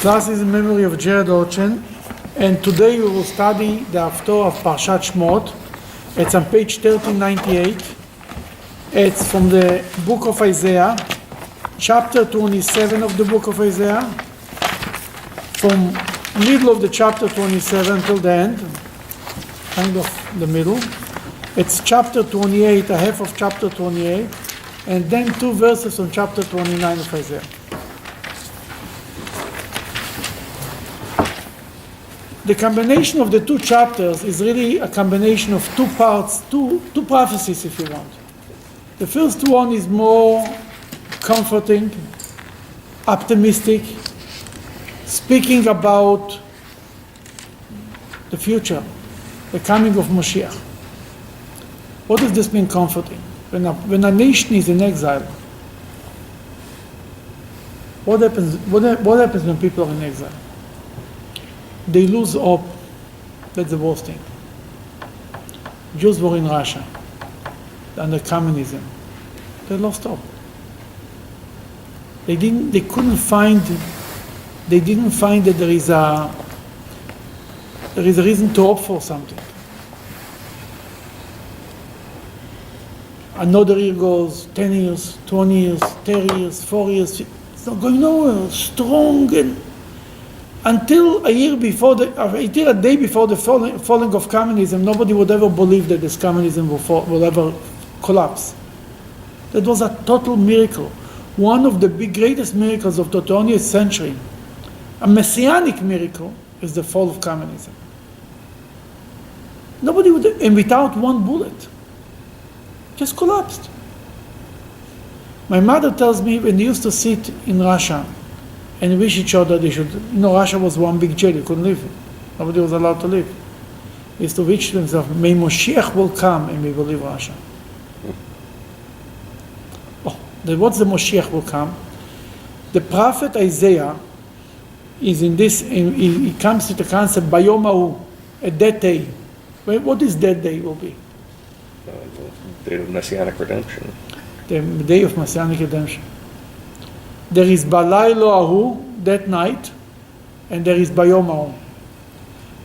Class is in memory of Jared Orchen, and today we will study the Haftorah of Parshat Shemot. It's on page 1398. It's from the book of Isaiah, chapter 27 of the book of Isaiah, from middle of the chapter 27 till the end, kind of the middle. It's chapter 28, a half of chapter 28, and then two verses from chapter 29 of Isaiah. The combination of the two chapters is really a combination of two parts, two prophecies, if you want. The first one is more comforting, optimistic, speaking about the future, the coming of Moshiach. What does this mean, comforting? When a nation is in exile, what happens when people are in exile? They lose hope. That's the worst thing. Jews were in Russia under communism. They lost hope. They didn't find that there is a reason to hope for something. Another year goes, 10 years, 20 years, 30 years, 4 years. It's not going nowhere. Strong and until a day before the falling of communism, nobody would ever believe that this communism will ever collapse. That was a total miracle. One of the greatest miracles of the 20th century, a messianic miracle, is the fall of communism. Nobody would, and without one bullet, just collapsed. My mother tells me when they used to sit in Russia and wish each other they should, Russia was one big jail, you couldn't live. Nobody was allowed to live. They used to wish themselves, may Moshiach will come and we will leave Russia. What's the Moshiach will come? The prophet Isaiah is in this, he comes to the concept, Bayom Ha'u, at that day. What is that day will be? The day of Messianic redemption. The day of Messianic redemption. There is Balaylo Ahu, that night, and there is Bayom Ha'u.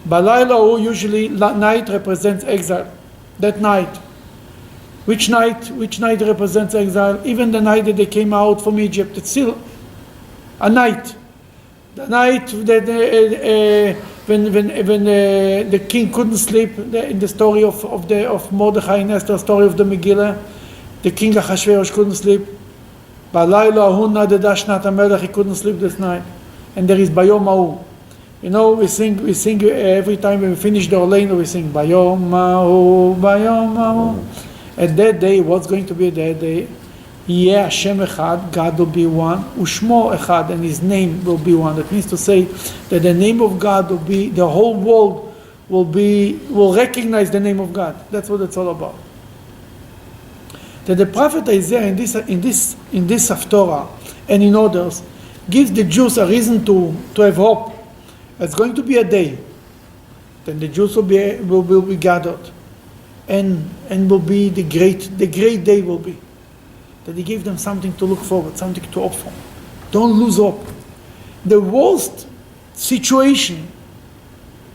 Balaylo Ahu, usually night represents exile. That night. Which night represents exile? Even the night that they came out from Egypt, it's still a night. The night that when the king couldn't sleep, in the story of Mordechai and Esther, story of the Megillah, the king Achashverosh couldn't sleep. Balaylo Ahu nadada shnat hamelech, he couldn't sleep this night. And there is Bayom Ha'u. We sing every time when we finish the Oleinu, we sing Bayom Ha'u, Bayom Ha'u. At that day, what's going to be that day? Yeh Hashem Echad, God will be one. Ushmo Echad, and His name will be one. That means to say that the name of God will be, the whole world will recognize the name of God. That's what it's all about. That the prophet Isaiah in this Haftorah and in others gives the Jews a reason to have hope. It's going to be a day. Then the Jews will be gathered. And will be the great day will be. That He gave them something to look forward, something to hope for. Don't lose hope. The worst situation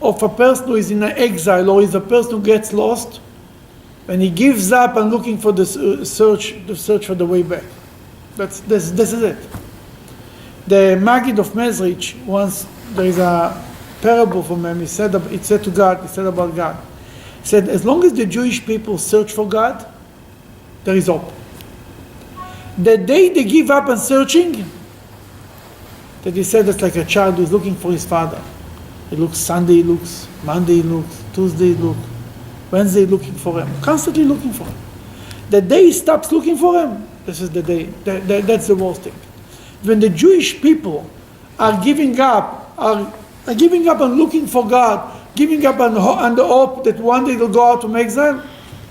of a person who is in an exile or is a person who gets lost, when he gives up and looking for the search for the way back. This is it. The Maggid of Mezrich, once there is a parable from him, he said about God. He said, as long as the Jewish people search for God, there is hope. The day they give up on searching, that he said it's like a child who is looking for his father. He looks Sunday, he looks Monday, he looks Tuesday, he looks Wednesday, looking for him, constantly looking for him. The day he stops looking for him, this is the day. That's the worst thing. When the Jewish people are giving up on looking for God, giving up on the hope that one day they'll go out from exile,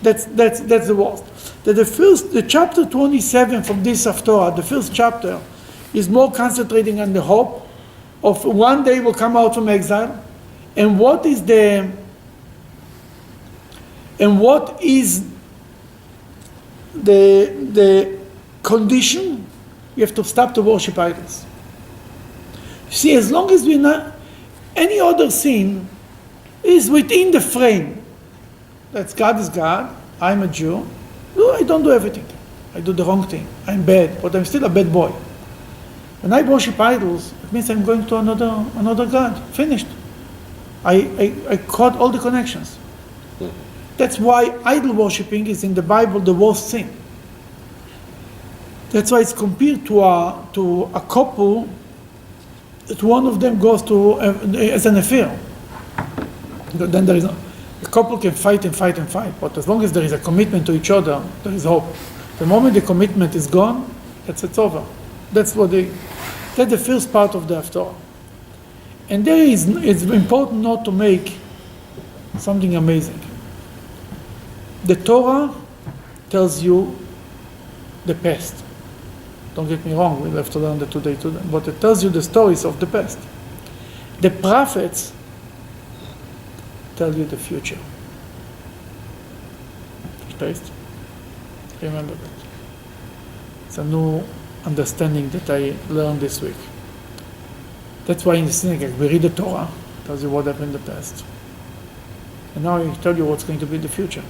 that's the worst. That the chapter 27 from this Haftorah, the first chapter, is more concentrating on the hope of one day we'll come out from exile, and what is the condition? You have to stop to worship idols. See, as long as we're not, any other sin is within the frame. That's God is God, I'm a Jew. No, I don't do everything. I do the wrong thing. I'm bad, but I'm still a bad boy. When I worship idols, it means I'm going to another God. Finished. I caught all the connections. That's why idol worshipping is in the Bible the worst sin. That's why it's compared to a couple that one of them goes to as an affair. Then there is a couple can fight and fight and fight, but as long as there is a commitment to each other, there is hope. The moment the commitment is gone, it's over. That's the first part of the Haftorah. And it's important not to make something amazing. The Torah tells you the past. Don't get me wrong, we'll have to learn that today, but it tells you the stories of the past. The prophets tell you the future. Taste? Remember that. It's a new understanding that I learned this week. That's why in the synagogue we read the Torah, it tells you what happened in the past. And now I tell you what's going to be in the future.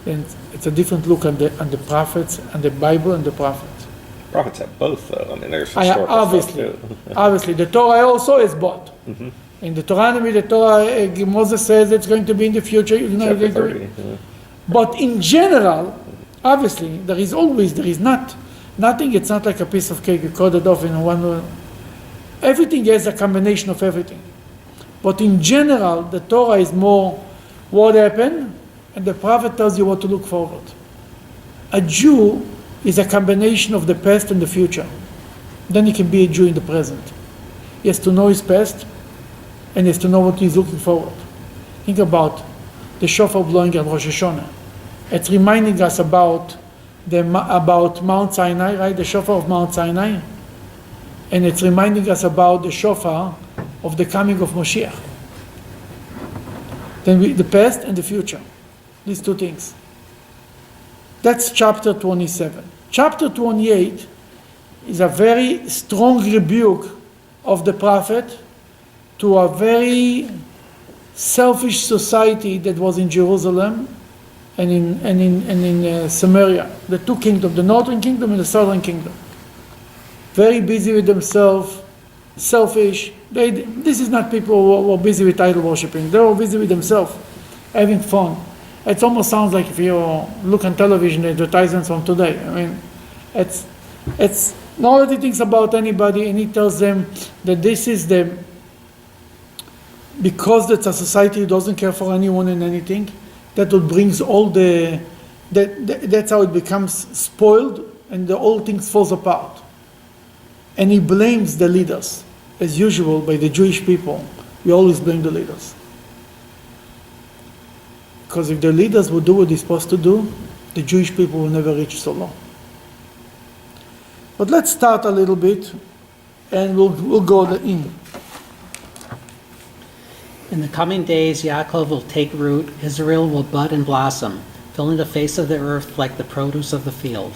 And it's a different look on the prophets and the Bible and the prophets. Prophets have both, though. I mean, there's historical obviously, stuff, too. obviously, the Torah also is both. Mm-hmm. In Deuteronomy, the Torah, Moses says it's going to be in the future. Chapter 30. Yeah. But in general, obviously, there is nothing. It's not like a piece of cake you cut it off in one. Everything has a combination of everything. But in general, the Torah is more what happened, and the prophet tells you what to look forward. A Jew is a combination of the past and the future. Then he can be a Jew in the present. He has to know his past, and he has to know what he's looking forward. Think about the shofar blowing at Rosh Hashanah. It's reminding us about Mount Sinai, right? The shofar of Mount Sinai. And it's reminding us about the shofar of the coming of Moshiach. Then the past and the future. These two things. That's chapter 27. Chapter 28 is a very strong rebuke of the prophet to a very selfish society that was in Jerusalem and in Samaria, the two kingdoms, the northern kingdom and the southern kingdom. Very busy with themselves, selfish. This is not people who were busy with idol worshipping. They were busy with themselves, having fun. It almost sounds like if you look on television, advertisements from today. I mean, it's not that he thinks about anybody, and he tells them that this is because it's a society who doesn't care for anyone and anything, that what brings all that's how it becomes spoiled, and the whole thing falls apart. And he blames the leaders. As usual, by the Jewish people, we always blame the leaders. Because if the leaders would do what they're supposed to do, the Jewish people will never reach so low. But let's start a little bit, and we'll go in. In the coming days, Yaakov will take root, Israel will bud and blossom, filling the face of the earth like the produce of the field.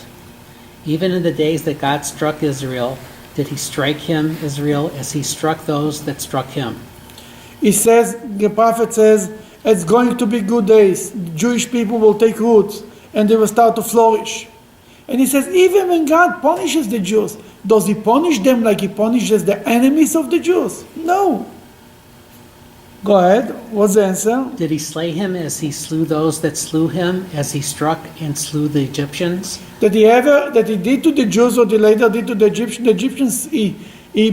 Even in the days that God struck Israel, did he strike him, Israel, as he struck those that struck him? He says, the prophet says, it's going to be good days. Jewish people will take root and they will start to flourish. And he says, even when God punishes the Jews, does he punish them like he punishes the enemies of the Jews? No. Go ahead. What's the answer? Did he slay him as he slew those that slew him, as he struck and slew the Egyptians? That he did to the Jews what he later did to the Egyptians. The Egyptians, he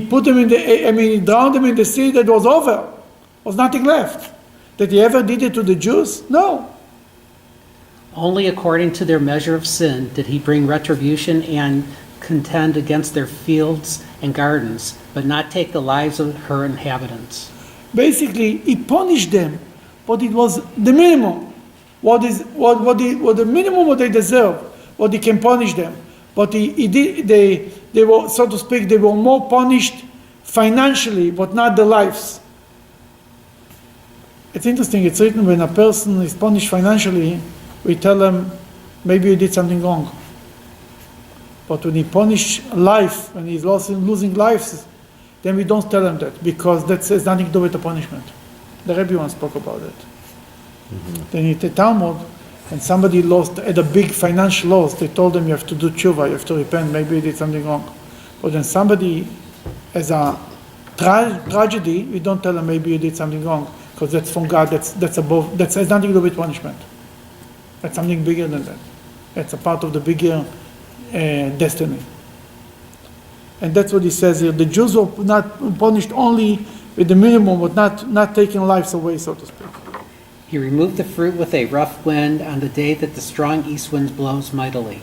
put them he drowned them in the sea that was over. There was nothing left. That he ever did it to the Jews? No. Only according to their measure of sin did he bring retribution and contend against their fields and gardens, but not take the lives of her inhabitants. Basically, he punished them, but it was the minimum. What the minimum what they deserve, what he can punish them. But they were, so to speak, they were more punished financially, but not their lives. It's interesting, it's written when a person is punished financially, we tell them, maybe you did something wrong. But when he punish life, when he's losing lives, then we don't tell him that, because that has nothing to do with the punishment. The Rebbe once spoke about it. Then in the Talmud, when somebody had a big financial loss, they told them you have to do tshuva, you have to repent, maybe you did something wrong. But when somebody has a tragedy, we don't tell them maybe you did something wrong, because that's from God, that's above, that has nothing to do with punishment. That's something bigger than that. It's a part of the bigger destiny. And that's what he says here. The Jews were not punished only with the minimum, but not taking lives away, so to speak. He removed the fruit with a rough wind on the day that the strong east wind blows mightily.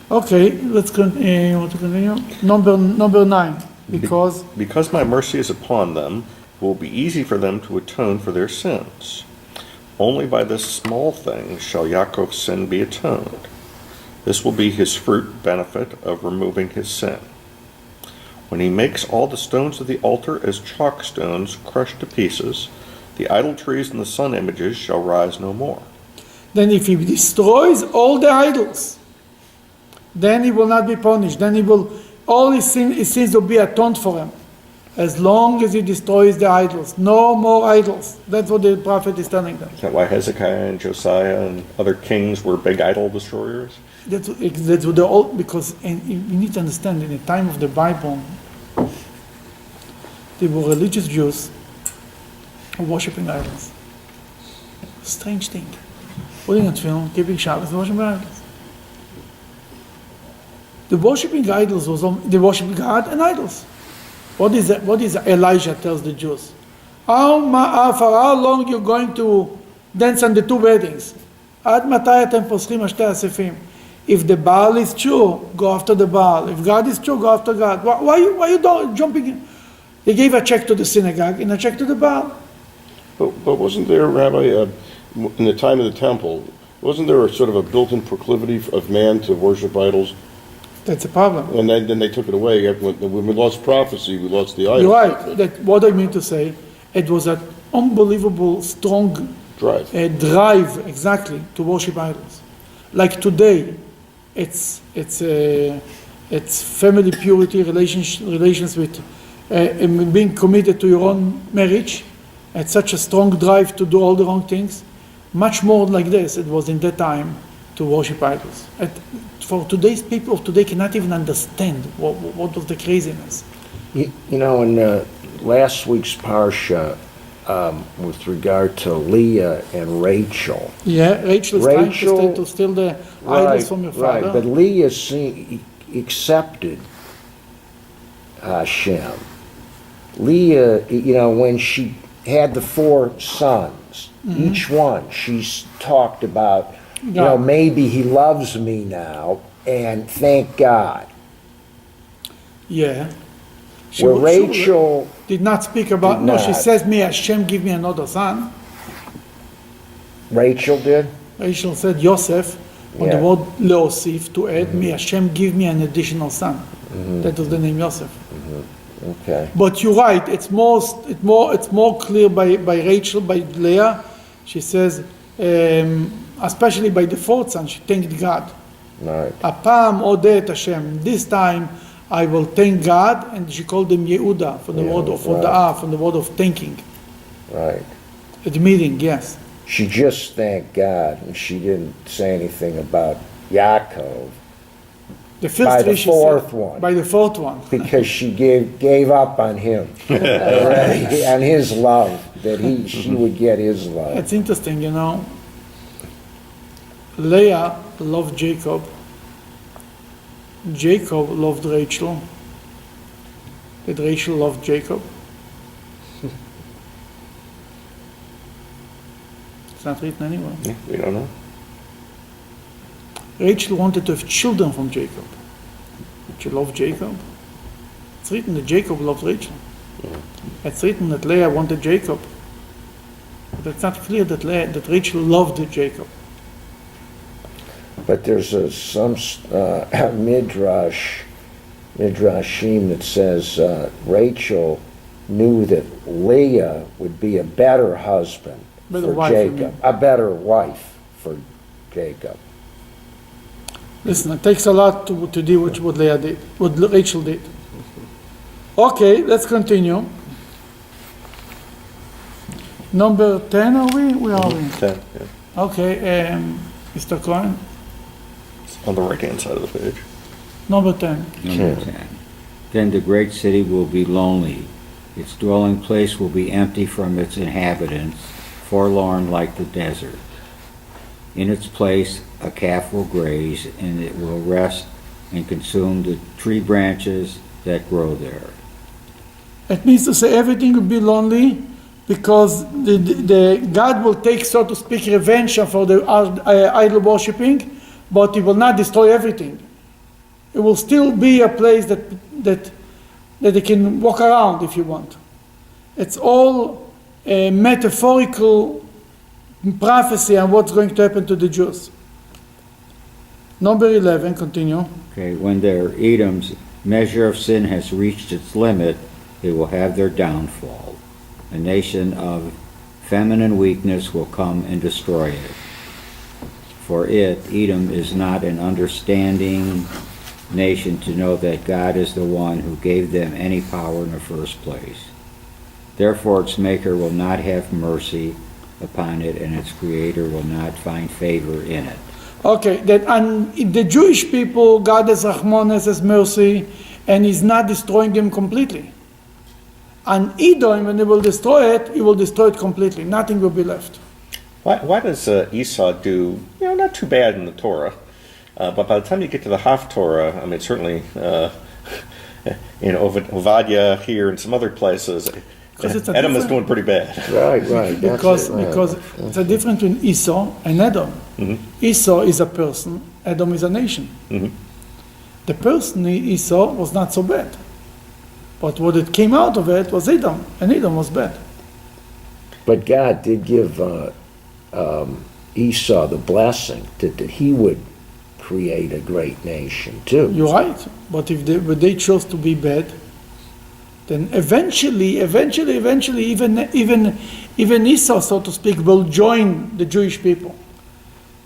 Okay, let's continue. Want to continue? Number 9. Because my mercy is upon them, it will be easy for them to atone for their sins. Only by this small thing shall Yaakov's sin be atoned. This will be his fruit benefit of removing his sin. When he makes all the stones of the altar as chalk stones crushed to pieces, the idol trees and the sun images shall rise no more. Then if he destroys all the idols, then he will not be punished. Then all his sins will be atoned for him. As long as he destroys the idols. No more idols. That's what the prophet is telling them. Is that why Hezekiah and Josiah and other kings were big idol destroyers? That's what they're all, because, and you need to understand, in the time of the Bible, they were religious Jews worshipping idols. Strange thing. Putting on film, keeping Shabbos, worshipping idols. The worshipping idols was they worship God and idols. What is Elijah tells the Jews? For how long you're going to dance on the 2 weddings? If the Baal is true, go after the Baal. If God is true, go after God. Why you jumping in? They gave a check to the synagogue and a check to the Baal. But wasn't there, Rabbi, in the time of the temple, wasn't there a sort of a built-in proclivity of man to worship idols? That's a problem. And then they took it away. When we lost prophecy, we lost the idols. You're right. What I mean to say, it was an unbelievable strong Drive. Drive, exactly, to worship idols. Like today, it's family purity, relations with being committed to your own marriage. It's such a strong drive to do all the wrong things. Much more like this, it was in that time to worship idols. For today's people of today cannot even understand what was the craziness. You know, in last week's Parsha, with regard to Leah and Rachel. Yeah, Rachel is trying to steal the idols from your father. Right, but Leah accepted Hashem. Leah, when she had the 4 sons, each one, she's talked about, maybe he loves me now, and thank God. Yeah. Rachel did not speak about, she says, may Hashem give me another son. Rachel did? Rachel said, Yosef, on the word leosif, to add, may Hashem give me an additional son. That was the name Yosef. Okay. But you're right, it's more clear by Rachel, by Leah. She says, especially by the 4th son, she thanked God. Right. Apam odet Hashem. This time I will thank God, and she called him Yehuda from the word of from the word of thanking. Right. Admitting, yes. She just thanked God, and she didn't say anything about Yaakov. The first three she said, one. By the 4th one. Because she gave up on him already, on his love, that she would get his love. It's interesting, Leah loved Jacob. Jacob loved Rachel. Did Rachel love Jacob? It's not written anywhere. Yeah, we don't know. Rachel wanted to have children from Jacob. Did she love Jacob? It's written that Jacob loved Rachel. It's written that Leah wanted Jacob. But it's not clear that Rachel loved Jacob. But there's some midrashim that says Rachel knew that Leah would be a better husband for Jacob, a better wife for Jacob. Listen, it takes a lot to do what Leah did, what Rachel did. Okay, let's continue. Number 10, are we? Where are we? 10, yeah. Okay, Mr. Cohen. On the right-hand side of the page. Number 10. Number 10. Then the great city will be lonely. Its dwelling place will be empty from its inhabitants, forlorn like the desert. In its place a calf will graze, and it will rest and consume the tree branches that grow there. It means to say everything will be lonely because the God will take, so to speak, revenge for the idol worshipping, but he will not destroy everything. It will still be a place that they can walk around if you want. It's all a metaphorical prophecy on what's going to happen to the Jews. Number 11, continue. Okay, when their Edom's measure of sin has reached its limit, they will have their downfall. A nation of feminine weakness will come and destroy it. For it, Edom, is not an understanding nation to know that God is the one who gave them any power in the first place. Therefore its maker will not have mercy upon it, and its creator will not find favor in it. Okay, that on the Jewish people, God has Rahmanes, has mercy, and he's not destroying them completely. On Edom, when he will destroy it, he will destroy it completely. Nothing will be left. Why does Esau do, not too bad in the Torah, but by the time you get to the Haftorah, I mean, certainly in Ovadia here and some other places, Edom is doing pretty bad. Right. Because it's a difference between Esau and Edom. Mm-hmm. Esau is a person, Edom is a nation. Mm-hmm. The person, Esau, was not so bad. But what it came out of it was Edom, and Edom was bad. But God did give Esau the blessing that he would create a great nation too. You're right. But if they chose to be bad, then eventually, even Esau, so to speak, will join the Jewish people.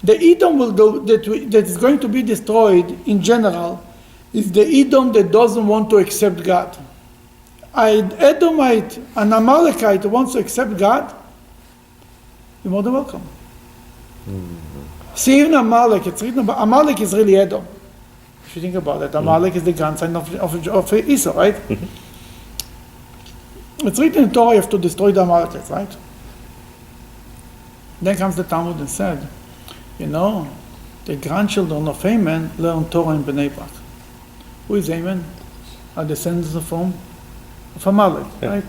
The Edom that is going to be destroyed in general is the Edom that doesn't want to accept God. An Edomite, an Amalekite who wants to accept God, you're more than welcome. Mm-hmm. See, even Amalek, it's written about, Amalek is really Edom. If you think about it, Amalek is the grandson of Esau, right? It's written in Torah, you have to destroy the Amalekites, right? Then comes the Talmud and said, the grandchildren of Haman learn Torah in Bnei Brak. Who is Haman? Are descendants of whom? Of Amalek, right?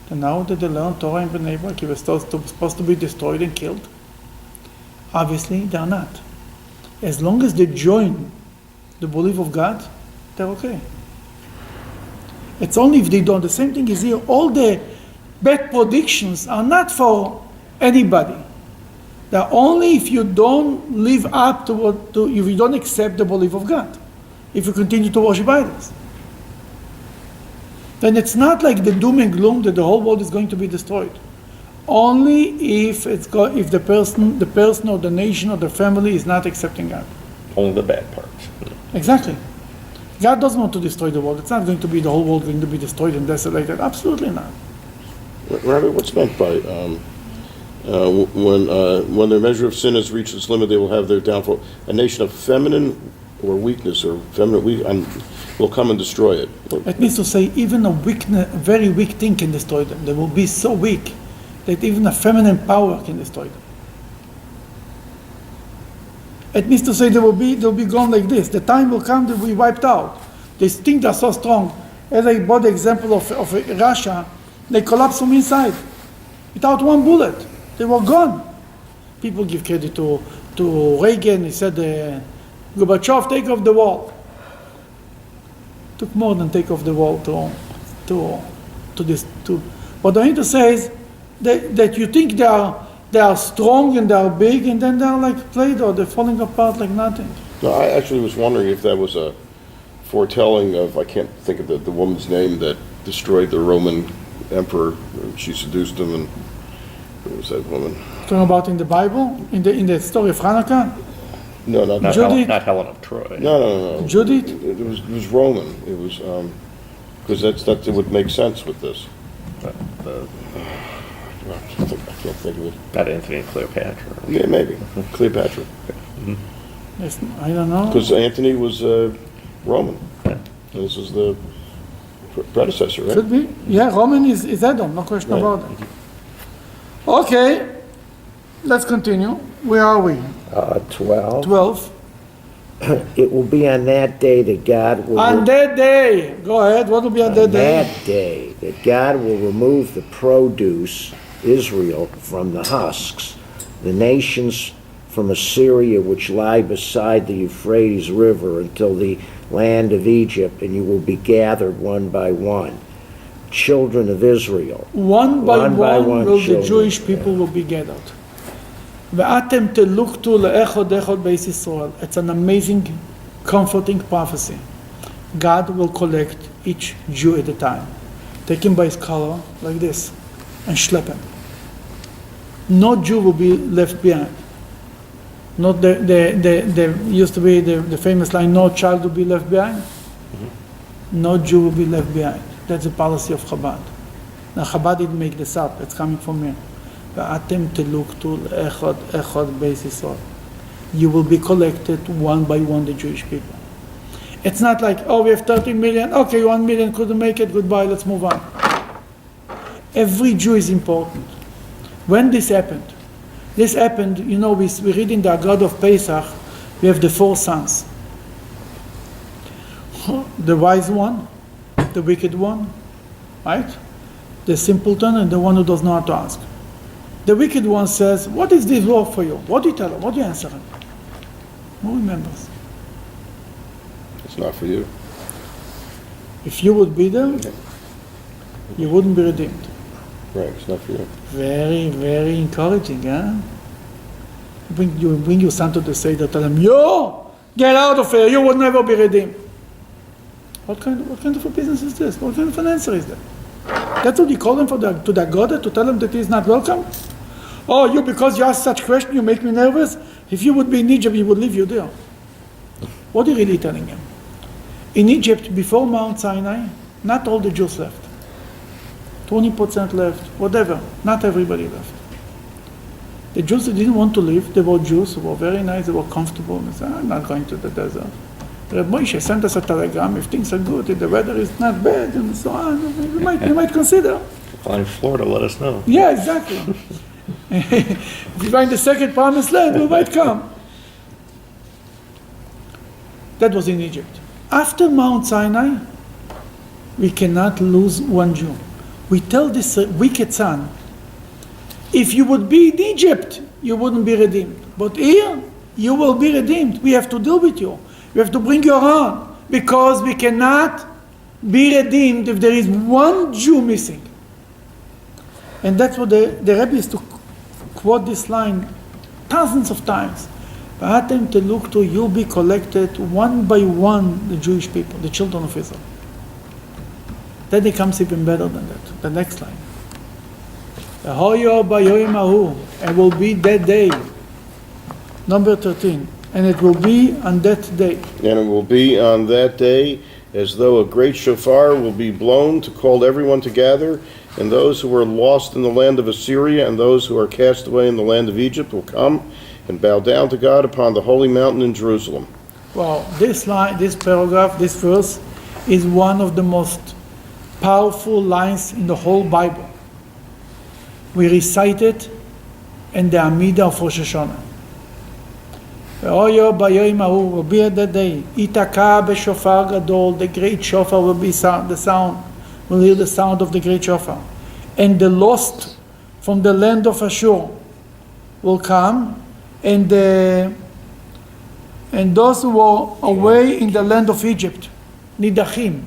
And now that they learn Torah in Bnei Brak, he was supposed to be destroyed and killed. Obviously, they are not. As long as they join the belief of God, they're okay. It's only if they don't. The same thing is here. All the bad predictions are not for anybody. They're only if you don't live up if you don't accept the belief of God. If you continue to worship idols. Then it's not like the doom and gloom that the whole world is going to be destroyed. Only if the person or the nation or the family is not accepting God. Only the bad parts. Exactly. God doesn't want to destroy the world. It's not going to be the whole world going to be destroyed and desolated. Absolutely not. Rabbi, what's meant by when their measure of sin has reached its limit, they will have their downfall? A nation of feminine or weakness or feminine will come and destroy it. It means to say even a very weak thing can destroy them. They will be so weak that even a feminine power can destroy them. It means to say they'll be gone like this. The time will come that we wiped out. They think they're so strong. As I brought the example of Russia, they collapsed from inside. Without one bullet. They were gone. People give credit to Reagan. He said, Gorbachev, take off the wall. Took more than take off the wall to this. What I need to say is that you think they are strong and they are big, and then they are like Play-Doh. They're falling apart like nothing. No, I actually was wondering if that was a foretelling of, I can't think of the woman's name that destroyed the Roman emperor. She seduced him, and who was that woman? Talking about in the Bible, in the story of Hanukkah. No, not Not, Judith. not Helen of Troy. No. Judith? It was Roman. It was, because it would make sense with this. I can't think of it. Not Anthony and Cleopatra. Yeah, maybe. Cleopatra. Yes, I don't know. Because Anthony was Roman. Yeah. This is the predecessor, right? Could be. Yeah, Roman is Edom, no question Right. about it. Okay, let's continue. Where are we? 12. 12. It will be on that day that God will. On that day, go ahead, what will be on that day? That day that God will remove the produce, Israel, from the husks, the nations from Assyria which lie beside the Euphrates River until the land of Egypt, and you will be gathered one by one. Children of Israel. One by one will the children, Jewish people will be gathered. ואתם תלוכתו לאחד אחד בית ישראל. It's an amazing, comforting prophecy. God will collect each Jew at a time. Take him by his collar, like this, and schlep him. No Jew will be left behind. Not the used to be the famous line, no child will be left behind. No Jew will be left behind. That's the policy of Chabad. Now Chabad didn't make this up, it's coming from here. ואתם תלוכתו לאחד אחד בית ישראל. You will be collected one by one, the Jewish people. It's not like, oh, we have 13 million, okay, 1 million couldn't make it, goodbye, let's move on. Every Jew is important. When this happened, you know, we read in the Agad of Pesach, we have the 4 sons. The wise one, the wicked one, right? The simpleton and the one who does not ask. The wicked one says, what is this work for you? What do you tell him? What do you answer him? Who remembers? It's not for you. If you would be there, you wouldn't be redeemed. Right, it's not for you. Very, very encouraging, huh? You bring your son to the Seder, tell him, you, get out of here, you will never be redeemed. What kind of a business is this? What kind of an answer is that? That's what you call him to the God to tell him that he is not welcome? Oh, you, because you ask such question, you make me nervous? If you would be in Egypt, he would leave you there. What are you really telling him? In Egypt, before Mount Sinai, not all the Jews left. 20% left, whatever. Not everybody left. The Jews that didn't want to leave, they were Jews who were very nice, they were comfortable. They said, I'm not going to the desert. Rabbi Moshe sent us a telegram, if things are good, if the weather is not bad, and so on, you might consider. Find Florida, let us know. Yeah, exactly. If you find the second promised land, we might come. That was in Egypt. After Mount Sinai, we cannot lose one Jew. We tell this wicked son, if you would be in Egypt, you wouldn't be redeemed. But here, you will be redeemed. We have to deal with you. We have to bring you around. Because we cannot be redeemed if there is one Jew missing. And that's what the Rebbe used to quote this line thousands of times. V'atem teluktu, you'll be collected one by one, the Jewish people, the children of Israel. Then it comes even better than that. The next line. V'hoyo bayoyim ahu, and will be that day. Number 13. And it will be on that day. And it will be on that day as though a great shofar will be blown to call everyone to gather, and those who are lost in the land of Assyria and those who are cast away in the land of Egypt will come and bow down to God upon the holy mountain in Jerusalem. Wow, this line, this paragraph, this verse is one of the most powerful lines in the whole Bible. We recite it in the Amidah of Rosh Hashanah. Will be at that day. Itaka b'shofar gadol, the great shofar will be the sound. We'll hear the sound of the great shofar. And the lost from the land of Ashur will come, and those who are away in the land of Egypt, Nidachim.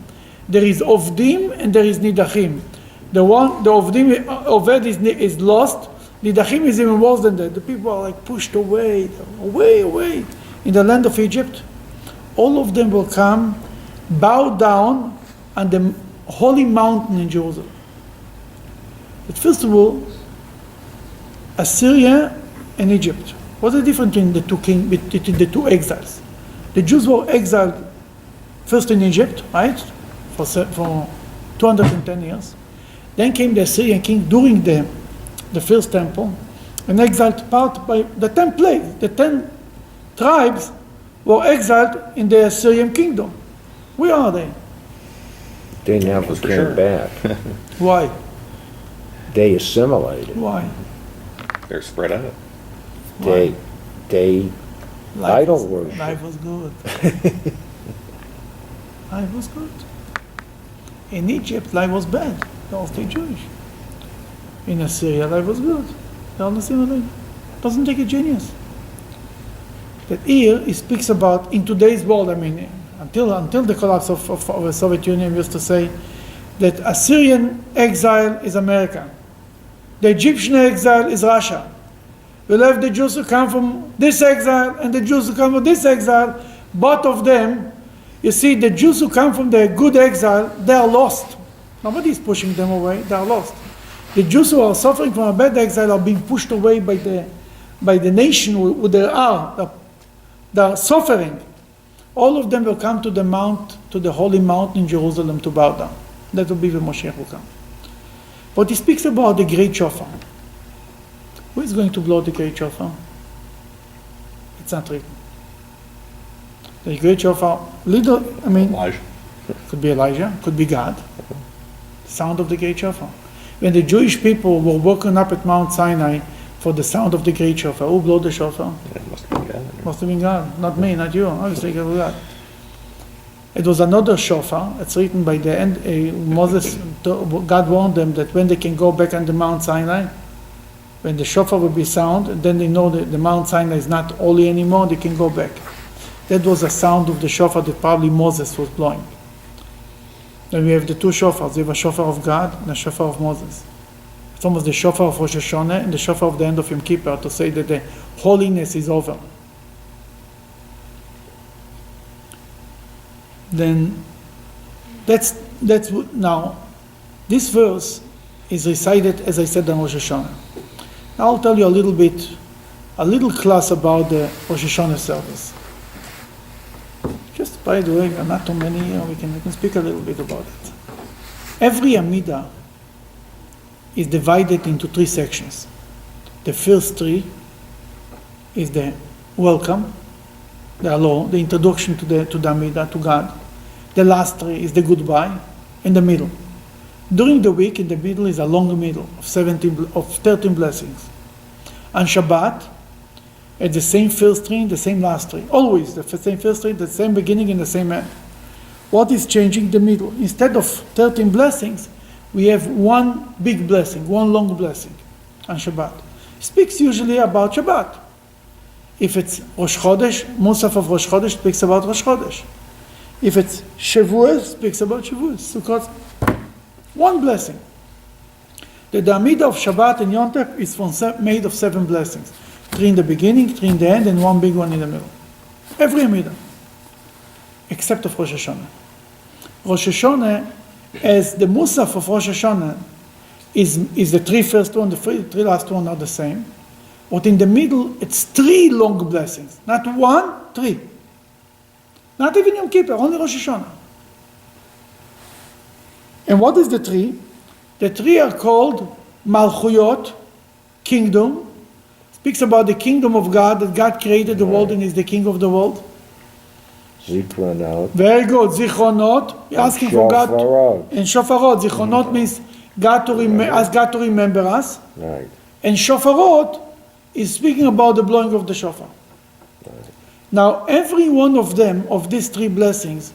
There is Ovdim and there is Nidachim. The Ovdim, Oved is lost. Nidachim is even worse than that. The people are like pushed away. In the land of Egypt, all of them will come, bow down on the holy mountain in Jerusalem. But first of all, Assyria and Egypt. What's the difference between the two exiles? The Jews were exiled first in Egypt, right, for 210 years. Then came the Assyrian king during the first temple, and exiled part by the 10 plagues. The 10 tribes were exiled in the Assyrian kingdom. Where are they? They never For came sure. back. Why? They assimilated. Why? They're spread out. They idol worship. Life was good. Life was good. In Egypt, life was bad. They all stayed Jewish. In Assyria, life was good. They all assimilated. Doesn't take a genius. That here, he speaks about, in today's world, I mean, until the collapse of the Soviet Union, we used to say that Assyrian exile is America. The Egyptian exile is Russia. We'll have the Jews who come from this exile and the Jews who come from this exile. Both of them, you see, the Jews who come from the good exile, they are lost. Nobody is pushing them away, they are lost. The Jews who are suffering from a bad exile are being pushed away by the nation who they are. They are suffering. All of them will come to the mount, to the holy mountain in Jerusalem to bow down. That will be when Moshiach will come. But he speaks about the great shofar. Who is going to blow the great shofar? It's not written. The great shofar, Elijah. could be Elijah, could be God. The sound of the great shofar. When the Jewish people were woken up at Mount Sinai for the sound of the great shofar, who blew the shofar? Yeah, it must have been God. Must have been God, not me, not you. Obviously, it was God. It was another shofar. It's written by the end. Moses, God warned them that when they can go back on the Mount Sinai, when the shofar will be sound, and then they know that the Mount Sinai is not holy anymore, they can go back. That was a sound of the shofar that probably Moses was blowing. Then we have the two shofars. We have a shofar of God and a shofar of Moses. It's almost the shofar of Rosh Hashanah and the shofar of the end of Yom Kippur to say that the holiness is over. Then now this verse is recited, as I said, on Rosh Hashanah. Now I'll tell you a little class about the Rosh Hashanah service. Just by the way, not too many, we can speak a little bit about it. Every Amidah is divided into 3 sections. The first 3 is the welcome, the hello, the introduction to the Amidah, to God. The last 3 is the goodbye, in the middle. During the week, in the middle is a long middle of 13 blessings. On Shabbat, at the same first 3, the same last 3. Always the same first 3, the same beginning and the same end. What is changing? The middle. Instead of 13 blessings, we have one big blessing, one long blessing on Shabbat. Speaks usually about Shabbat. If it's Rosh Chodesh, Musaf of Rosh Chodesh speaks about Rosh Chodesh. If it's Shavuot, speaks about Shavuot. Sukkot, one blessing. The Amidah of Shabbat and Yom Tov is made of 7 blessings. 3 in the beginning, 3 in the end, and 1 big one in the middle. Every Amidah. Except of Rosh Hashanah. Rosh Hashanah, as the Musaf of Rosh Hashanah, is the 3 first one, the 3 last one are the same. But in the middle, it's 3 long blessings. Not 1, 3. Not even Yom Kippur, only Rosh Hashanah. And what is the 3? The 3 are called Malchuyot, kingdom. Speaks about the kingdom of God, that God created the world and is the king of the world. Zichronot. Very good. Zichronot, you're asking for God. Shofarot. And Shofarot. Zichronot means ask God to remember us. Right. And Shofarot is speaking about the blowing of the shofar. Now, every one of them, of these 3 blessings,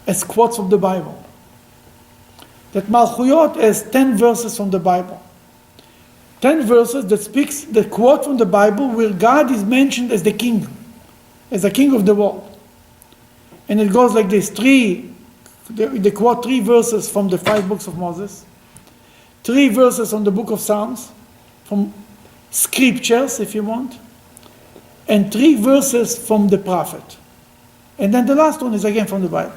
has quotes from the Bible. That Malchuyot has 10 verses from the Bible. 10 verses that speaks the quote from the Bible where God is mentioned as the king, as the king of the world. And it goes like this: they quote 3 verses from the 5 books of Moses, 3 verses from the book of Psalms, from scriptures, if you want, and 3 verses from the prophet. And then the last one is again from the Bible.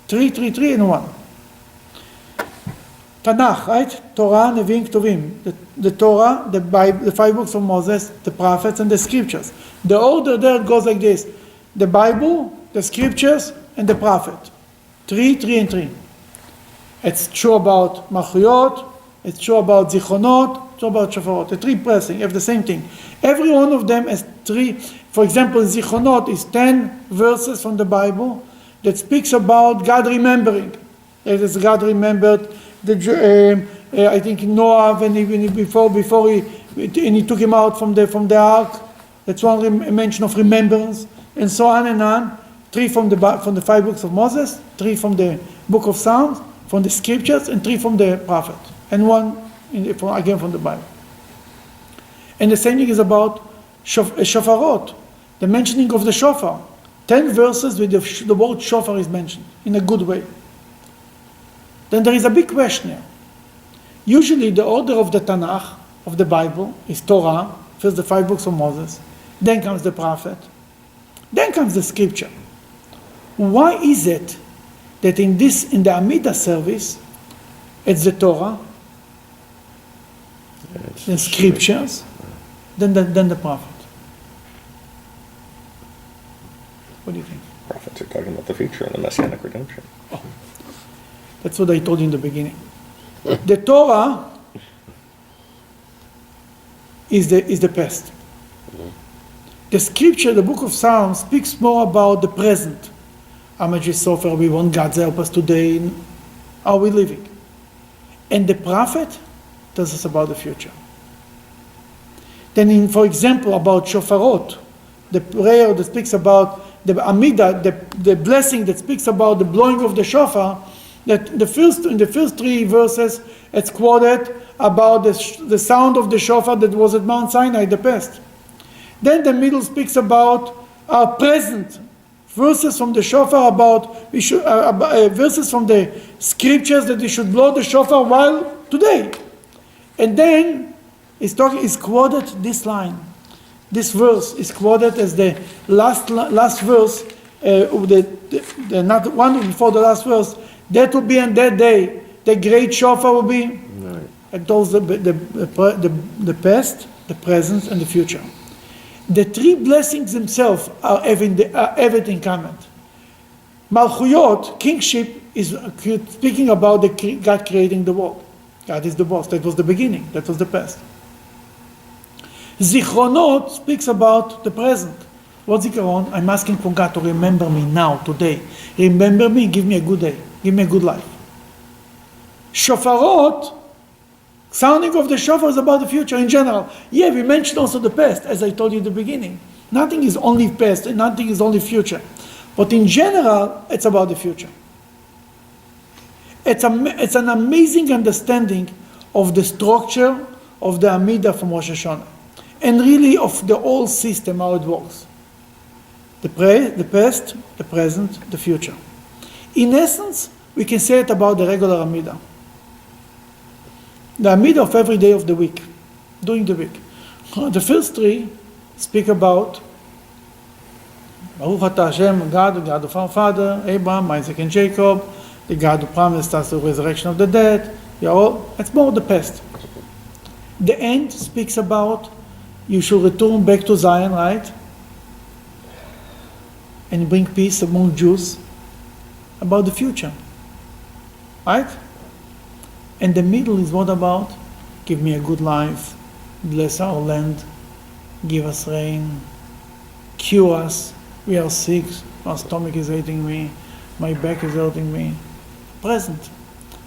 3, and 1. Tanakh, right? Torah, Nevi'im, Ketuvim. The Torah, the Bible, the 5 books of Moses, the prophets, and the scriptures. The order there goes like this: the Bible, the scriptures, and the prophet. 3, 3, and 3. It's true about Malchuyot, it's true about Zichronot, it's true about Shofarot. The 3 blessings have the same thing. Every one of them has 3. For example, Zichronot is 10 verses from the Bible that speaks about God remembering. It is God remembered I think Noah, when before he took him out from the ark. That's one mention of remembrance, and so on and on. 3 from the 5 books of Moses, 3 from the book of Psalms, from the scriptures, and 3 from the prophet, and 1 again from the Bible. And the same thing is about shofarot, the mentioning of the shofar. 10 verses with the word shofar is mentioned in a good way. Then there is a big question here. Usually the order of the Tanakh, of the Bible, is Torah, first the 5 books of Moses, then comes the prophet, then comes the scripture. Why is it that in the Amidah service, it's the Torah, the scriptures, then the prophet? What do you think? Prophets are talking about the future and the messianic redemption. That's what I told you in the beginning. The Torah is the past. The scripture, the book of Psalms, speaks more about the present. How much we suffer, we want God to help us today, how are we living? And the prophet tells us about the future. Then, for example, about shofarot, the prayer that speaks about the Amidah, the blessing that speaks about the blowing of the shofar, that in the first 3 verses, it's quoted about the sound of the shofar that was at Mount Sinai, the past. Then the middle speaks about our present, verses from the shofar about verses from the scriptures that we should blow the shofar while today. And then it's quoted this line. This verse is quoted as the last verse, not one before the last verse. That will be on that day. The great shofar will be. Right. It tells the past, the present, and the future. The 3 blessings themselves are everything common. Malchuyot, kingship, is speaking about God creating the world. God is the boss. That was the beginning. That was the past. Zichronot speaks about the present. What's Zikaron? I'm asking for God to remember me now, today. Remember me, give me a good day. Give me a good life. Shofarot, sounding of the shofar is about the future in general. Yeah, we mentioned also the past, as I told you in the beginning. Nothing is only past and nothing is only future. But in general, it's about the future. It's an amazing understanding of the structure of the Amidah from Rosh Hashanah. And really of the whole system, how it works. The past, the present, the future. In essence, we can say it about the regular Amidah. The Amidah of every day of the week, during the week. The first 3 speak about Baruch Atah Hashem, God, the God of our father, Abraham, Isaac, and Jacob, the God who promised us the resurrection of the dead. It's more the past. The end speaks about you should return back to Zion, right? And bring peace among Jews, about the future. Right? And the middle is what about? Give me a good life, bless our land, give us rain, cure us, we are sick, our stomach is hurting me, my back is hurting me. Present.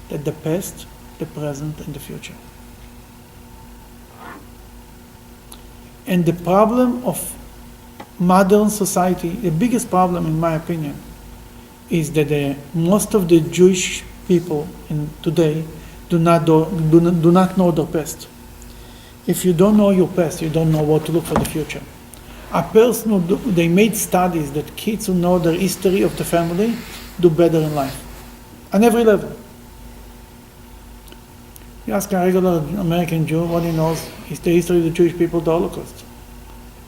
That the past, the present, and the future. And the problem of modern society, the biggest problem in my opinion, is that most of the Jewish people today do not know their past. If you don't know your past, you don't know what to look for the future. They made studies that kids who know the history of the family do better in life, on every level. You ask a regular American Jew what he knows is the history of the Jewish people, the Holocaust.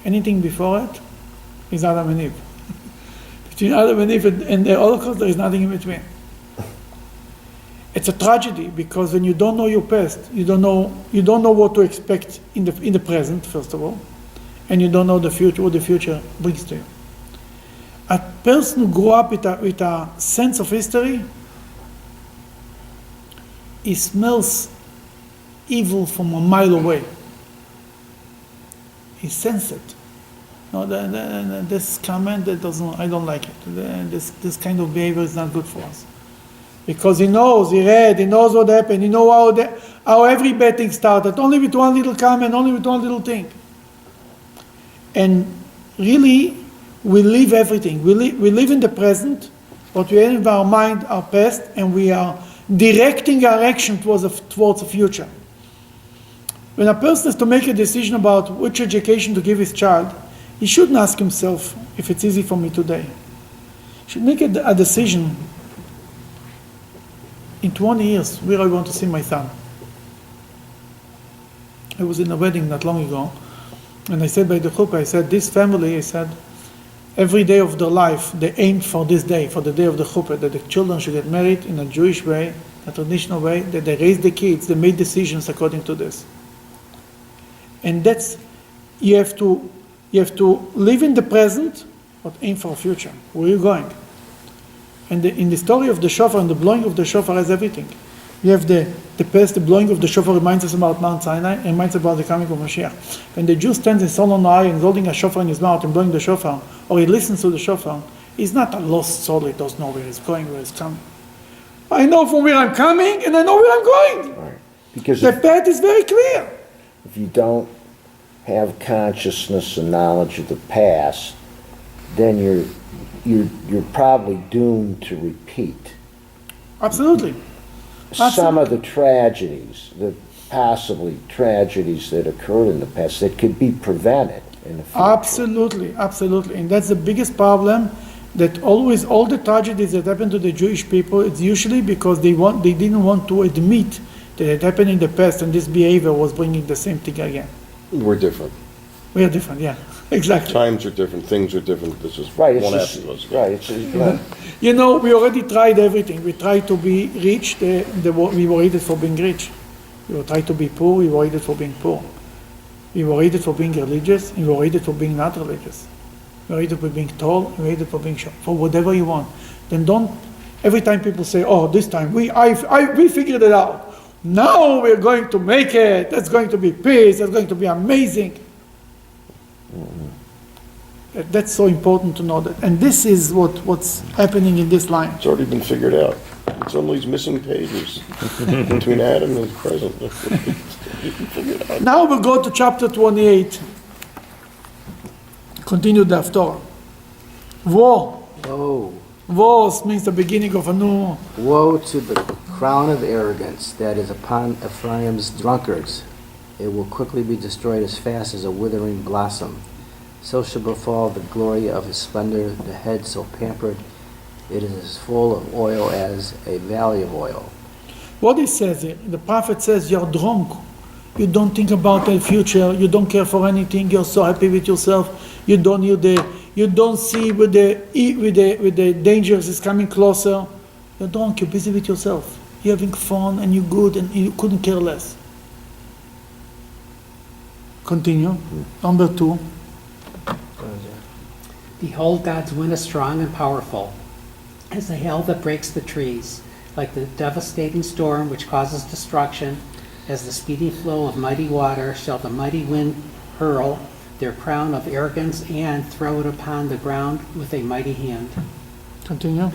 Anything before it is Adam and Eve. Between Adam and Eve and the Holocaust, there is nothing in between. It's a tragedy because when you don't know your past, you don't know what to expect in the present, first of all, and you don't know the future, what the future brings to you. A person who grew up with a sense of history, he smells evil from a mile away. He senses it. No, this comment I don't like it. This kind of behavior is not good for us. Because he knows what happened, he knows how every bad thing started, only with one little comment, only with one little thing. And really, we live everything. We live in the present, but we have in our mind our past, and we are directing our action towards the future. When a person has to make a decision about which education to give his child, he shouldn't ask himself if it's easy for me today. He should make a decision. In 20 years, where I want to see my son. I was in a wedding not long ago, and I said by the chuppah, I said, this family, I said, every day of their life, they aimed for this day, for the day of the chuppah, that the children should get married in a Jewish way, a traditional way, that they raised the kids, they made decisions according to this. And that's, you have to live in the present, but aim for a future. Where are you going? And in the story of the shofar and the blowing of the shofar has everything. You have the past, the blowing of the shofar reminds us about Mount Sinai, and reminds us about the coming of Mashiach. When the Jew stands in Solomon High and holding a shofar in his mouth and blowing the shofar, or he listens to the shofar, he's not a lost soul, he doesn't know where he's going, where he's coming. I know from where I'm coming, and I know where I'm going. Right. Because The path is very clear. if you don't have consciousness and knowledge of the past, then you're probably doomed to repeat Absolutely. some of the tragedies, the possibly tragedies that occurred in the past that could be prevented in the future. Absolutely, absolutely. And that's the biggest problem, that always all the tragedies that happen to the Jewish people, it's usually because they didn't want to admit that it happened in the past and this behavior was bringing the same thing again. We're different. We are different, yeah, exactly. Times are different, things are different, this is Right, one it's after just, the other. right, it's right. You know, we already tried everything. We tried to be rich, we were hated for being rich. We tried to be poor, we were hated for being poor. We were hated for being religious, we were hated for being not religious. We were hated for being tall, we were hated for being short, for whatever you want. Then don't, every time people say, oh, this time, we figured it out. Now we're going to make it, that's going to be peace, that's going to be amazing. That's so important to know that. And this is what's happening in this line. It's already been figured out. It's only these missing pages between Adam and the present. Figured out. Now we'll go to chapter 28. Continue the Haftorah. Woe. Woe, Woe means the beginning of a new... woe to the crown of arrogance that is upon Ephraim's drunkards. It will quickly be destroyed as fast as a withering blossom. So shall befall the glory of his splendor, the head so pampered, it is as full of oil as a valley of oil. What he says here, the prophet says, you're drunk. You don't think about the future. You don't care for anything. You're so happy with yourself. You don't see with the dangers is coming closer. You're drunk. You're busy with yourself. You're having fun and you're good and you couldn't care less. Continue. Number 2. Behold, God's wind is strong and powerful, as the hail that breaks the trees, like the devastating storm which causes destruction, as the speedy flow of mighty water shall the mighty wind hurl their crown of arrogance and throw it upon the ground with a mighty hand. Continue.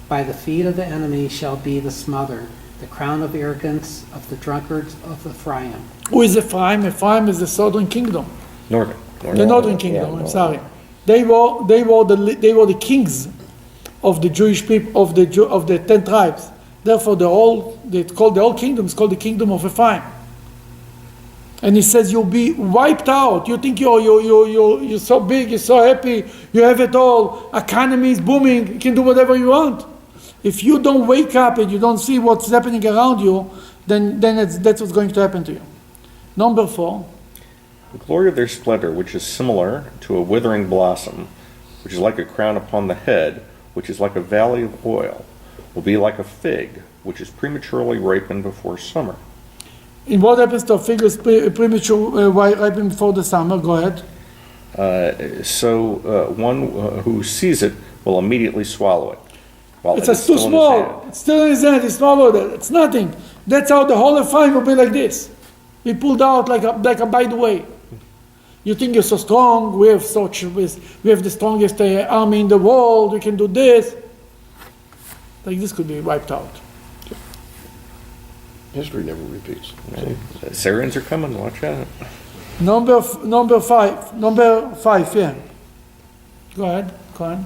By the feet of the enemy shall be the smother, the crown of arrogance of the drunkards of Ephraim. Who is Ephraim? Ephraim is the southern kingdom. Northern. The northern kingdom, Yeah, I'm sorry. They were the kings of the Jewish people, of the 10 tribes. Therefore, the whole kingdom is called the kingdom of Ephraim. And he says you'll be wiped out. You think you're so big, you're so happy, you have it all. Economy is booming. You can do whatever you want. If you don't wake up and you don't see what's happening around you, then that's what's going to happen to you. Number 4. The glory of their splendor, which is similar to a withering blossom, which is like a crown upon the head, which is like a valley of oil, will be like a fig which is prematurely ripened before summer. And what happens to figures premature ripening before the summer? Go ahead. So one who sees it will immediately swallow it. While It's it is too still in his small. hand. It's still in his hand. He swallowed it. It's nothing. That's how the whole Ephraim will be like this. He pulled out like a by the way. You think you're so strong? We have the strongest army in the world. We can do this. Like this could be wiped out. History never repeats. The Syrians are coming. Watch out. Number five. Yeah. Go ahead. Go on.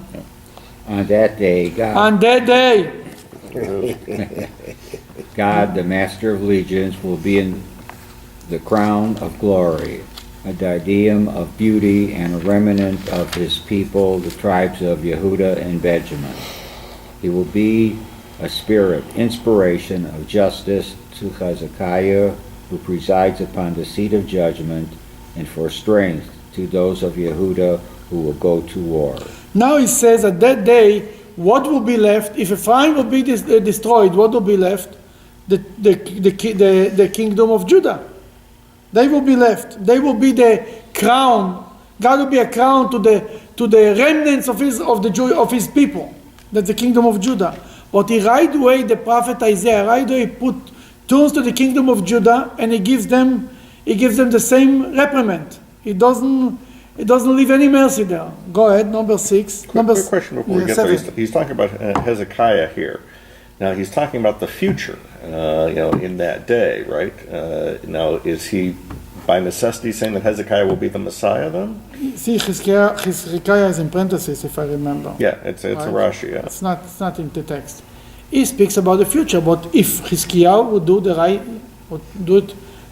On that day, God, On that day, God, the Master of Legions, will be in the crown of glory, a diadem of beauty, and a remnant of his people, the tribes of Yehuda and Benjamin. He will be a spirit, inspiration of justice to Hezekiah, who presides upon the seat of judgment, and for strength to those of Yehuda who will go to war. now he says at that day, what will be left? If Ephraim will be destroyed, what will be left? The kingdom of Judah. They will be left. They will be the crown. God will be a crown to the remnants of his people. That's the kingdom of Judah. But he right away, the prophet Isaiah, right away turns to the kingdom of Judah, and he gives them the same reprimand. He doesn't leave any mercy there. Go ahead, number 6. Quick question before we get there. 7. He's talking about Hezekiah here. Now he's talking about the future, in that day, right? Now is he by necessity saying that Hezekiah will be the Messiah then? See, Hezekiah is in parentheses, if I remember. Yeah, it's a Right. Rashi. Yeah. It's not in the text. He speaks about the future, but if Hezekiah would do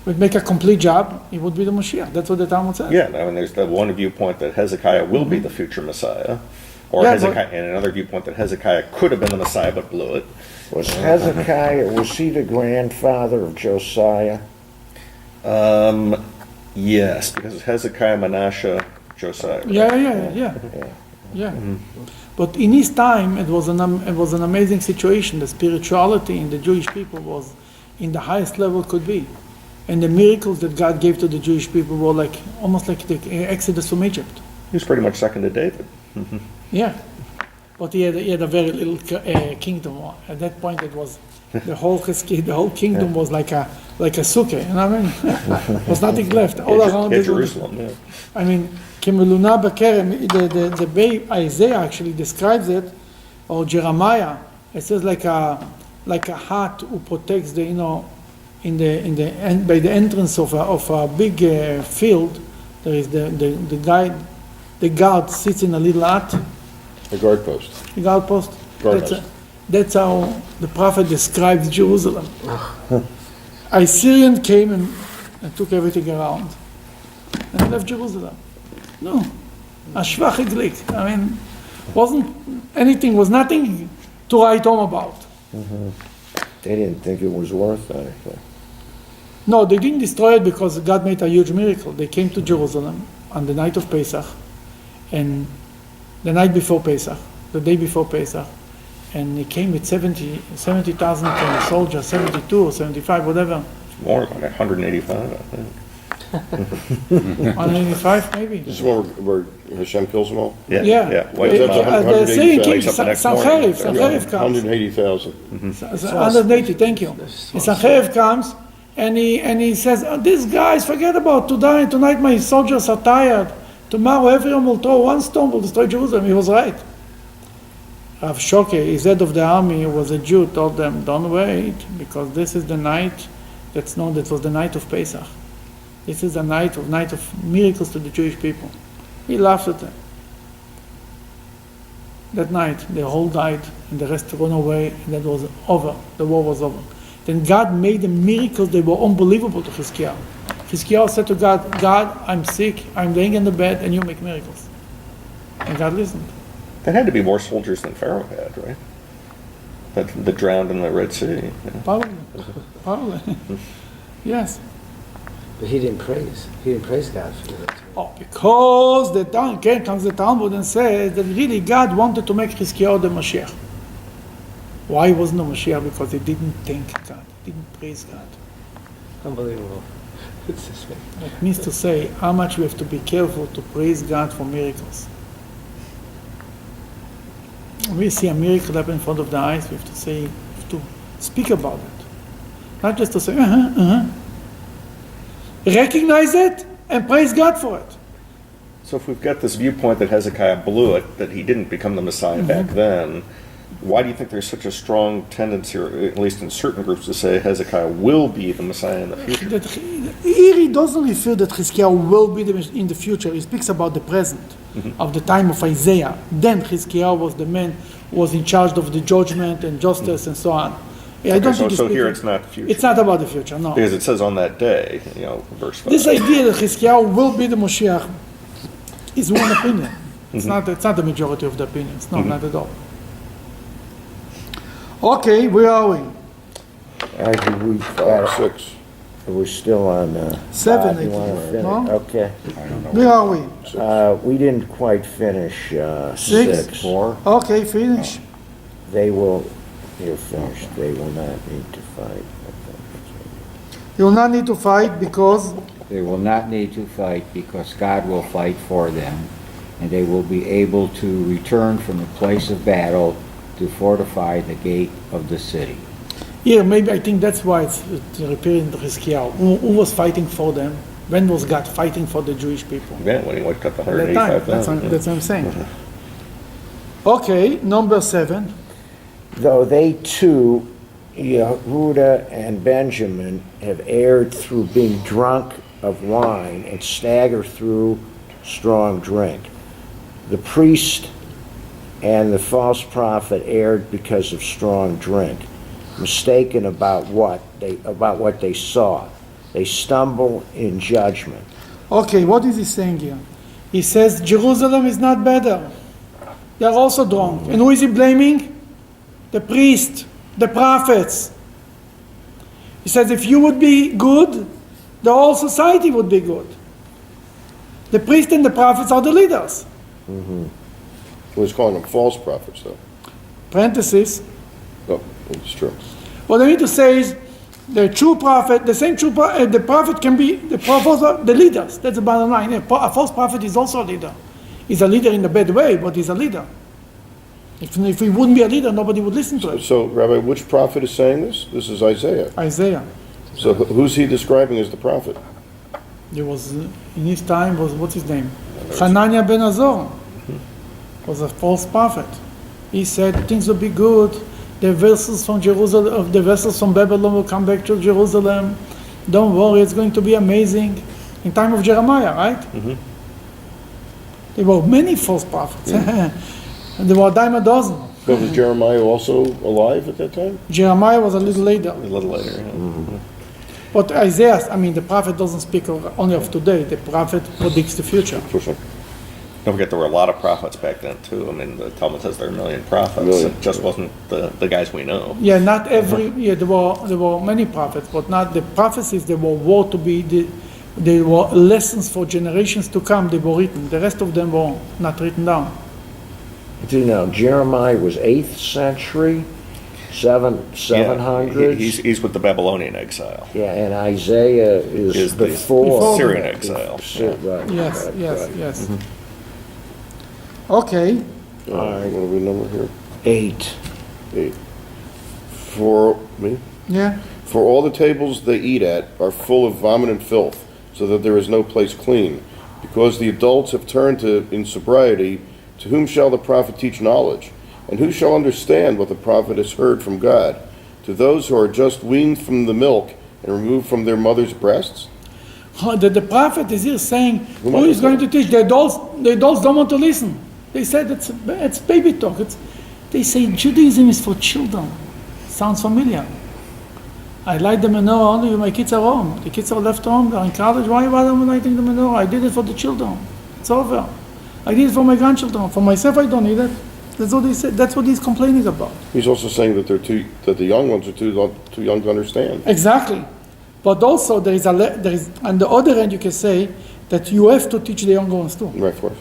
would make a complete job, he would be the Mashiach. That's what the Talmud says. Yeah, I mean, there's the one viewpoint that Hezekiah will be the future Messiah, or Yeah, Hezekiah, and another viewpoint that Hezekiah could have been the Messiah but blew it. Was he the grandfather of Josiah? Yes, because Hezekiah, Manasseh, Josiah. Right? Yeah. But in his time, it was an amazing situation. The spirituality in the Jewish people was in the highest level it could be, and the miracles that God gave to the Jewish people were almost like the Exodus from Egypt. He was pretty much second to David. Yeah, but he had a very little kingdom. At that point, it was the whole kingdom was like a sukkah. You know what I mean? There was nothing left all around. Jerusalem. Yeah. I mean, Kemeluna Bekerem, the way Isaiah actually describes it, or Jeremiah, it says like a hat who protects by the entrance of a big field. There is the guard sits in a little hut. A guard post. The guard post. Guardhouse. That's how the prophet describes Jerusalem. Assyrian came and took everything around and left Jerusalem. No, a schwache Glick. I mean, was nothing to write home about. They didn't think it was worth anything. No, they didn't destroy it because God made a huge miracle. They came to Jerusalem on the night of Pesach, and the night before Pesach, the day before Pesach, and he came with 70,000 soldiers, 72 or 75, whatever. More like 185, I think. 185 maybe. This is one where Hashem kills them all? Yeah. Well, that's The saying came, wakes up the next Sancheiriv morning. comes. 180,000. 180, thank you. And Sancheiriv comes, and he says, these guys, forget about tonight my soldiers are tired. Tomorrow everyone will throw one stone, will destroy Jerusalem. He was right. Rav Shoke, his head of the army, who was a Jew, told them, don't wait, because this is the night that was the night of Pesach. This is a night of miracles to the Jewish people. He laughed at them. That night, they all died, and the rest ran away, and that was over. The war was over. Then God made the miracles that were unbelievable to Chizkiah. Chizkiah said to God, God, I'm sick, I'm laying in the bed, and you make miracles. And God listened. There had to be more soldiers than Pharaoh had, right? That drowned in the Red Sea. Yeah. Probably. Yes. But he didn't praise. He didn't praise God for that. Because comes the Talmud and says that really God wanted to make Chizkiah the Mashiach. Why wasn't no Mashiach? Because they didn't thank God, didn't praise God. Unbelievable. That means to say how much we have to be careful to praise God for miracles. When we see a miracle happen in front of the eyes, we have to say, we have to speak about it. Not just to say, Recognize it and praise God for it. So if we've got this viewpoint that Hezekiah blew it, that he didn't become the Messiah back then, why do you think there's such a strong tendency, or at least in certain groups, to say Hezekiah will be the Messiah in the future? Here he doesn't refer that Hezekiah will be in the future. He speaks about the present, of the time of Isaiah. Then Hezekiah was the man who was in charge of the judgment and justice and so on. I don't think so here it's not the future. It's not about the future, no. Because it says on that day, verse 5. This idea that Hezekiah will be the Moshiach is one opinion. It's not the majority of the opinions. No, not at all. Okay, where are we? Six. We're still on 7, five. You wanna 84, finish? no? Okay. Where are we? We didn't quite finish 6. 6. Okay, finish. They will, you're finished. They will not need to fight. You will not need to fight because They will not need to fight because God will fight for them, and they will be able to return from the place of battle to fortify the gate of the city. yeah, maybe I think that's why it's repeating Hezekiah. Who was fighting for them? When was God fighting for the Jewish people? Yeah, when he wiped out the At that time. 185,000. That's what I'm saying. Okay, number 7. Though they too, Yehuda and Benjamin, have erred through being drunk of wine and stagger through strong drink. The priest and the false prophet erred because of strong drink, mistaken about what they saw. They stumble in judgment. Okay, what is he saying here? He says Jerusalem is not better. They are also drunk. And who is he blaming? The priest, the prophets. He says if you would be good, the whole society would be good. The priest and the prophets are the leaders. Well, he's calling them false prophets, though. Parenthesis. No, it's true. What I mean to say is the true prophet, the prophet can be, the prophets are the leaders. That's the bottom line. A false prophet is also a leader. He's a leader in a bad way, but he's a leader. If he wouldn't be a leader, nobody would listen to him. So, Rabbi, which prophet is saying this? This is Isaiah. Isaiah. So who's he describing as the prophet? There was, in his time, what's his name? Hananiah ben Azor was a false prophet. He said things will be good. The vessels from Jerusalem, the vessels from Babylon will come back to Jerusalem. Don't worry, it's going to be amazing. In time of Jeremiah, right? There were many false prophets. And there were a dime a dozen. But was Jeremiah also alive at that time? Jeremiah was a little later. A little later, yeah. But Isaiah, the prophet doesn't speak only of today. The prophet predicts the future. Don't forget there were a lot of prophets back then too. I mean, the Talmud says there are 1 million prophets. Million. It just wasn't the guys we know. Yeah, not every. Yeah, there were many prophets, but not the prophecies. They were to be. They were lessons for generations to come. They were written. The rest of them were not written down. Do you know Jeremiah was 8th century, 700s? He's with the Babylonian exile. Yeah, and Isaiah is before Syrian exile. Right, Yes, right, yes, right. yes. Okay. What are we number here? 8. 8. For me? Yeah. For all the tables they eat at are full of vomit and filth, so that there is no place clean. Because the adults have turned to insobriety, to whom shall the prophet teach knowledge? And who shall understand what the prophet has heard from God? To those who are just weaned from the milk and removed from their mother's breasts? The prophet is here saying, who is going to teach? The adults don't want to listen. They said it's baby talk. They say Judaism is for children. Sounds familiar. I light the menorah only when my kids are home. The kids are left home, they're in college. Why am I lighting the menorah? I did it for the children. It's over. I did it for my grandchildren. For myself, I don't need it. That's what he said. That's what he's complaining about. He's also saying that that the young ones are too young to understand. Exactly. But also there is on the other hand you can say that you have to teach the younger ones too. Right, of course.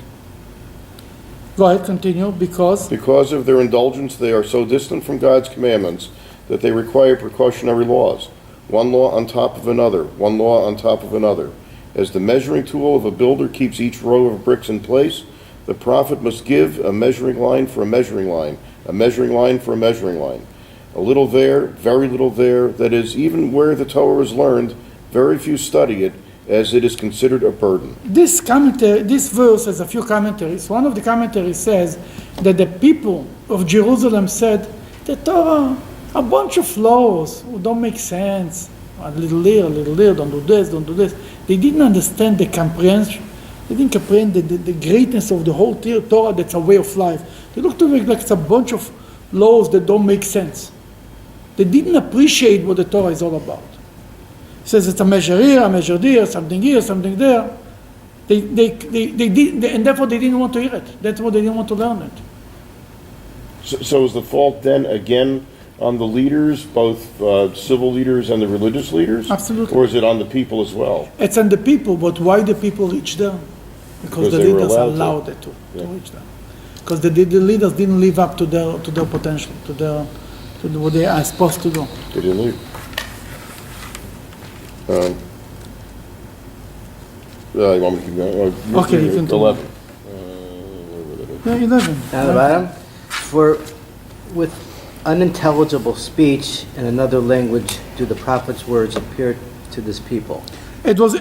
Go ahead, continue, because Because of their indulgence, they are so distant from God's commandments that they require precautionary laws, one law on top of another, one law on top of another. As the measuring tool of a builder keeps each row of bricks in place, the prophet must give a measuring line for a measuring line, a measuring line for a measuring line. A little there, very little there, that is, even where the Torah is learned, very few study it, as it is considered a burden. this verse has a few commentaries. One of the commentaries says that the people of Jerusalem said, the Torah, a bunch of laws don't make sense. A little there, don't do this. They didn't understand the comprehension. They didn't comprehend the greatness of the whole Torah that's a way of life. They looked at it like it's a bunch of laws that don't make sense. They didn't appreciate what the Torah is all about. It says it's a measure here, a measure there, something there. They did, and therefore they didn't want to hear it. That's why they didn't want to learn it. So is the fault then again on the leaders, both civil leaders and the religious leaders? Absolutely. Or is it on the people as well? It's on the people, but why the people reach them? Because the they were leaders allowed to. allowed it to reach them. Because the leaders didn't live up to their potential, to what they are supposed to do. They didn't leave. You want me to keep going? Okay, you can 11. Yeah, 11. Down the bottom. For with unintelligible speech in another language do the prophet's words appear to this people. It was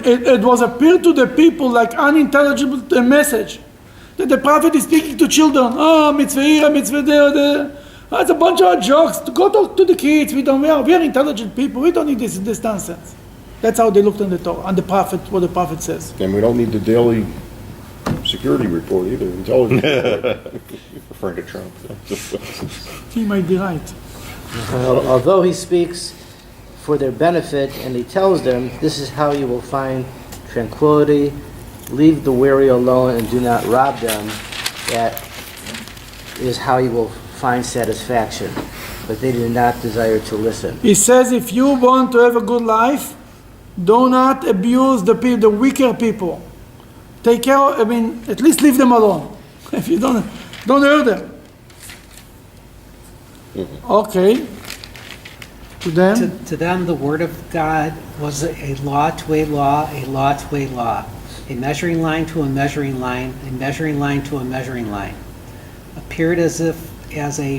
appeared to the people like unintelligible message that the prophet is speaking to children. Mitzvah here, mitzvah there. It's a bunch of jokes. Go talk to the kids. We are intelligent people. We don't need this nonsense. That's how they looked on the Torah, on the prophet, what the prophet says. And we don't need the daily security report either, intelligence report. Referring to Trump. He might be right. Although he speaks for their benefit and he tells them, this is how you will find tranquility, leave the weary alone and do not rob them, that is how you will find satisfaction. But they did not desire to listen. He says, if you want to have a good life, do not abuse the weaker people. Take care, at least leave them alone. If you don't hurt them. Okay. To them? To them, the word of God was a law to a law, a law to a law, a measuring line to a measuring line, a measuring line to a measuring line. Appeared as a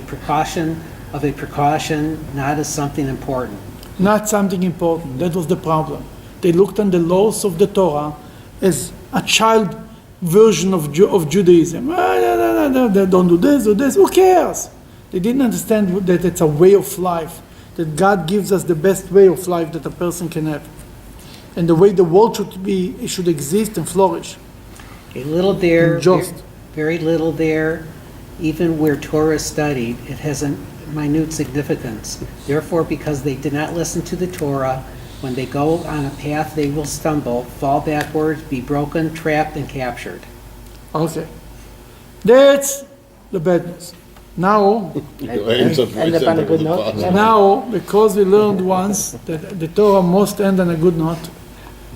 precaution of a precaution, not as something important. Not something important. That was the problem. They looked on the laws of the Torah as a child version of Judaism. Don't do this. Who cares? They didn't understand that it's a way of life, that God gives us the best way of life that a person can have. And the way the world should be, it should exist and flourish. A little there, Just. very little there, even where Torah is studied, it has a minute significance. Therefore, because they did not listen to the Torah, when they go on a path, they will stumble, fall backwards, be broken, trapped, and captured. Okay. That's the bad news. Now, End up on a good note. because we learned once that the Torah must end on a good note,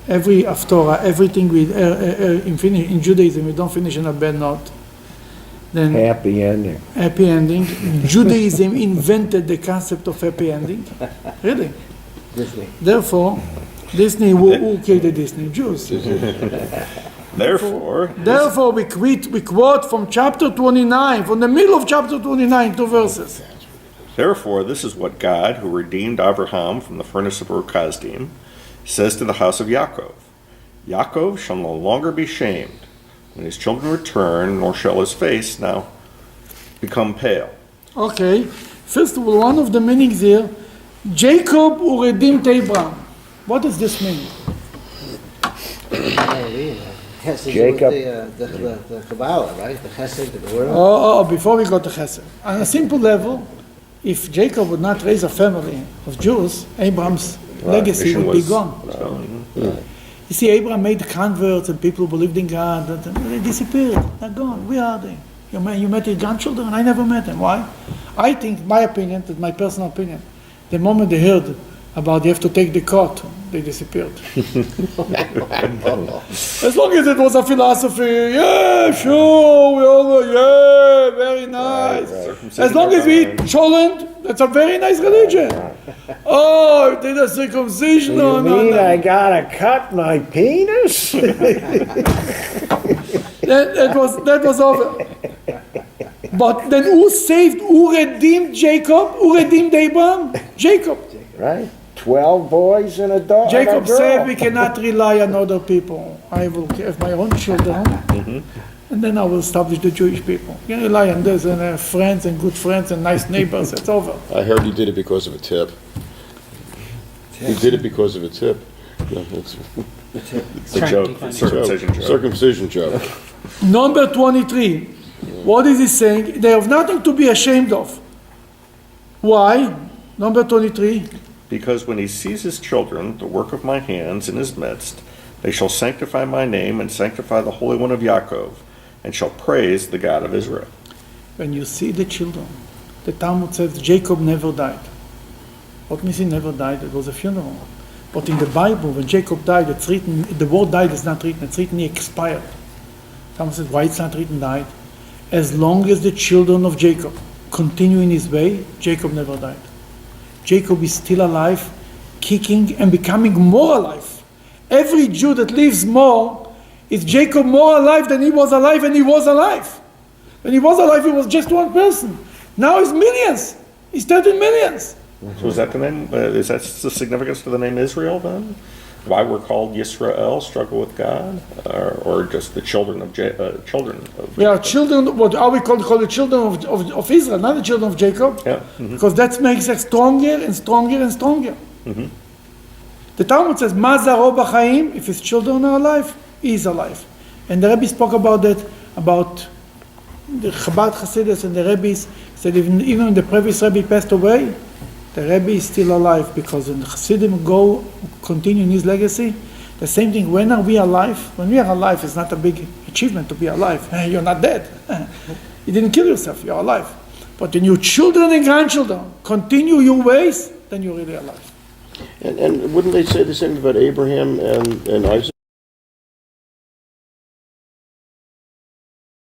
every Haftorah, everything we in Judaism, we don't finish on a bad note. Then Happy ending. happy ending. Judaism invented the concept of happy ending. Really. Disney. Therefore, Disney, who created Disney? Jews. Therefore, we quote from chapter 29, from the middle of chapter 29, 2 verses. Therefore, this is what God, who redeemed Abraham from the furnace of Ur-Kasdim, says to the house of Yaakov. Yaakov shall no longer be shamed when his children return, nor shall his face now become pale. Okay. First of all, one of the meanings here, Jacob who redeemed Abraham. What does this mean? Has to Jacob. do with the Kabbalah, right? The Chesed, the Gevurah. Before we go to Chesed. On a simple level, if Jacob would not raise a family of Jews, Abraham's legacy would be gone. You see, Abraham made converts and people who believed in God. They disappeared. They're gone. Where are they? You met your grandchildren? I never met them. Why? I think, my opinion, that's my personal opinion, the moment they heard about you have to take the coat. They disappeared. As long as it was a philosophy, yeah, sure, we all, yeah, very nice. As long as we eat cholent, that's a very nice religion. Oh, did a circumcision? You No, no, mean no. I gotta cut my penis? That was over. But then who redeemed Jacob? Who redeemed Abraham? Jacob. Right? 12 boys and a dog. Jacob and a girl. said, we cannot rely on other people. I will have my own children, and then I will establish the Jewish people. You can rely on this and friends and good friends and nice neighbors. It's over. I heard he did it because of a tip. He did it because of a tip. No, it's It's a joke, circumcision joke. Circumcision joke. Number 23. What is he saying? They have nothing to be ashamed of. Why? Number 23. Because when he sees his children, the work of my hands in his midst, they shall sanctify my name and sanctify the Holy One of Yaakov, and shall praise the God of Israel. When you see the children, the Talmud says Jacob never died. What means he never died? It was a funeral. But in the Bible, when Jacob died, it's written, the word died is not written, it's written he expired. Talmud says, why it's not written died? As long as the children of Jacob continue in his way, Jacob never died. Jacob is still alive, kicking and becoming more alive. Every Jew that lives more, is Jacob more alive than he was alive when he was alive. When he was alive, he was just one person. Now he's millions. He's 13 millions. So is that the name? Is that the significance to the name Israel then? Why we're called Yisrael, struggle with God, or just the children of We are children. What are we called the children of Israel, not the children of Jacob? Yeah. Because that makes us stronger and stronger and stronger. The Talmud says, "Mazaro b'chaim." If his children are alive, he is alive. And the Rebbe spoke about that, about the Chabad Hasidus and the Rebbe's said even when the previous Rebbe passed away, the Rebbe is still alive because when the Hasidim continue in his legacy, the same thing, when are we alive? When we are alive, it's not a big achievement to be alive. You're not dead. You didn't kill yourself, you're alive. But when your children and grandchildren continue your ways, then you're really alive. And wouldn't they say the same about Abraham and Isaac?